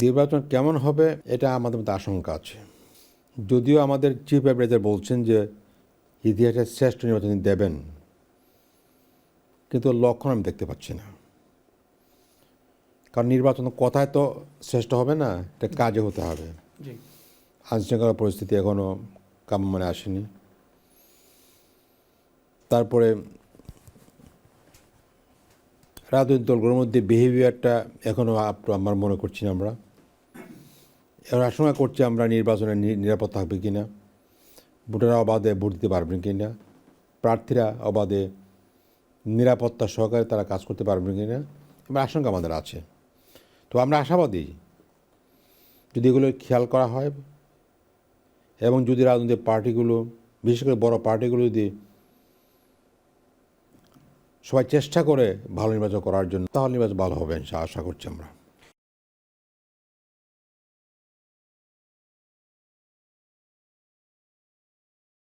নির্বাচন কেমন হবে এটা আমাদের মধ্যে আশঙ্কা আছে। যদিও আমাদের চিফ অ্যাডভাইজার বলছেন যে ইতিহাসের শ্রেষ্ঠ নির্বাচন দেবেন, কিন্তু লক্ষণ আমি দেখতে পাচ্ছি না। কারণ নির্বাচন কথায় তো শ্রেষ্ঠ হবে না, এটা কাজে হতে হবে। আইনশৃঙ্খলা পরিস্থিতি এখনও কাম্যমানে আসেনি। তারপরে রাজনৈতিক দলগুলোর মধ্যে বিহেভিয়ারটা এখনও আমার মনে করছি না। আমরা এখন আশঙ্কা করছি আমরা নির্বাচনে নিরাপদ থাকবে কি না, ভোটাররা অবাধে ভোট দিতে পারবেন কি না, প্রার্থীরা অবাধে নিরাপত্তা সহকারে তারা কাজ করতে পারবেন কি না, এবার আশঙ্কা আমাদের আছে। তো আমরা আশাবাদী যদি এগুলো খেয়াল করা হয় এবং যদি রাজনৈতিক পার্টিগুলো, বিশেষ করে বড় পার্টিগুলো যদি সবাই চেষ্টা করে ভালো নির্বাচন করার জন্য, তাহলে নির্বাচন ভালো হবে আশা করছি আমরা।